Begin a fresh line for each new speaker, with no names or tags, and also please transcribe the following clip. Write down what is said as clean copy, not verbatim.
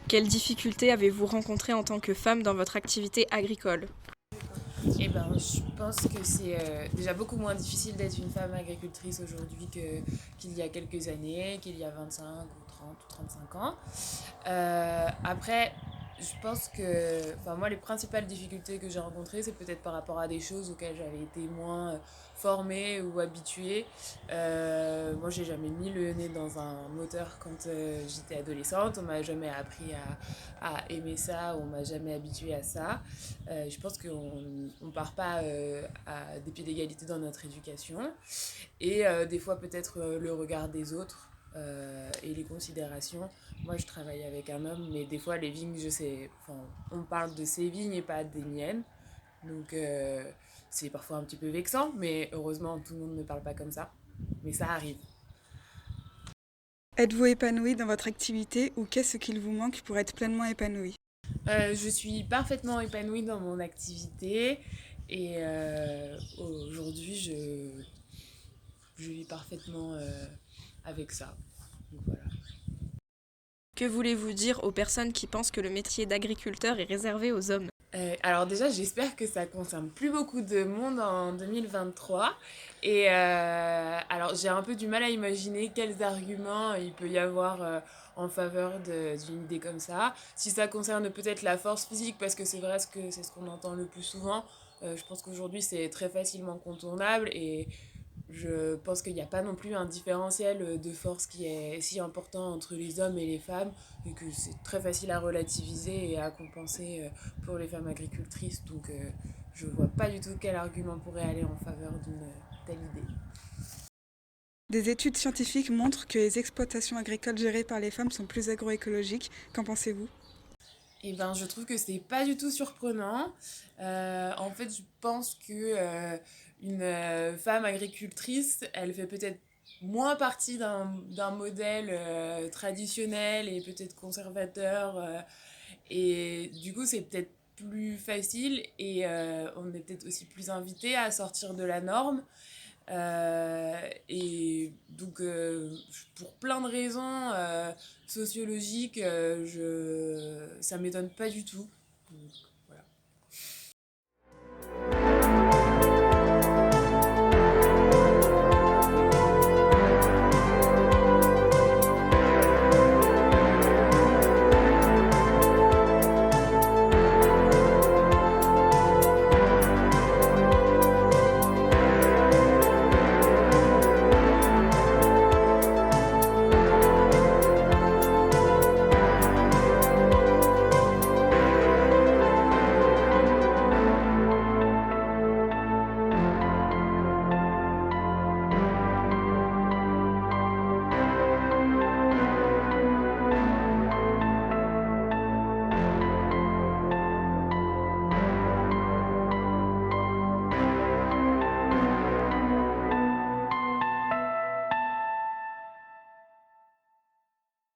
Quelles difficultés avez-vous rencontrées en tant que femme dans votre activité agricole?
Je pense que c'est déjà beaucoup moins difficile d'être une femme agricultrice aujourd'hui qu'il y a quelques années, qu'il y a 25 ou 30 ou 35 ans. Après, je pense que, enfin moi, les principales difficultés que j'ai rencontrées, c'est peut-être par rapport à des choses auxquelles j'avais été moins formée ou habituée. Moi, j'ai jamais mis le nez dans un moteur quand j'étais adolescente. On m'a jamais appris à aimer ça, on m'a jamais habituée à ça. Je pense qu'on ne part pas à des pieds d'égalité dans notre éducation. Et des fois, peut-être le regard des autres et les considérations. Moi, je travaille avec un homme, mais des fois, les vignes, je sais, enfin, on parle de ses vignes et pas des miennes. Donc, c'est parfois un petit peu vexant, mais heureusement, tout le monde ne parle pas comme ça. Mais ça arrive.
Êtes-vous épanoui dans votre activité ou qu'est-ce qu'il vous manque pour être pleinement épanoui?
Je suis parfaitement épanouie dans mon activité et aujourd'hui, je vis parfaitement avec ça. Donc voilà.
Que voulez-vous dire aux personnes qui pensent que le métier d'agriculteur est réservé aux hommes?
Alors déjà, j'espère que ça concerne plus beaucoup de monde en 2023. Alors, j'ai un peu du mal à imaginer quels arguments il peut y avoir en faveur d'une idée comme ça. Si ça concerne peut-être la force physique, parce que c'est vrai que c'est ce qu'on entend le plus souvent, je pense qu'aujourd'hui c'est très facilement contournable et je pense qu'il n'y a pas non plus un différentiel de force qui est si important entre les hommes et les femmes et que c'est très facile à relativiser et à compenser pour les femmes agricultrices. Donc je vois pas du tout quel argument pourrait aller en faveur d'une telle idée.
Des études scientifiques montrent que les exploitations agricoles gérées par les femmes sont plus agroécologiques. Qu'en pensez-vous?
Eh ben, je trouve que c'est pas du tout surprenant. En fait, je pense que une femme agricultrice, elle fait peut-être moins partie d'un modèle traditionnel et peut-être conservateur. Et du coup, c'est peut-être plus facile et on est peut-être aussi plus invité à sortir de la norme. Et donc, pour plein de raisons sociologiques, ça m'étonne pas du tout.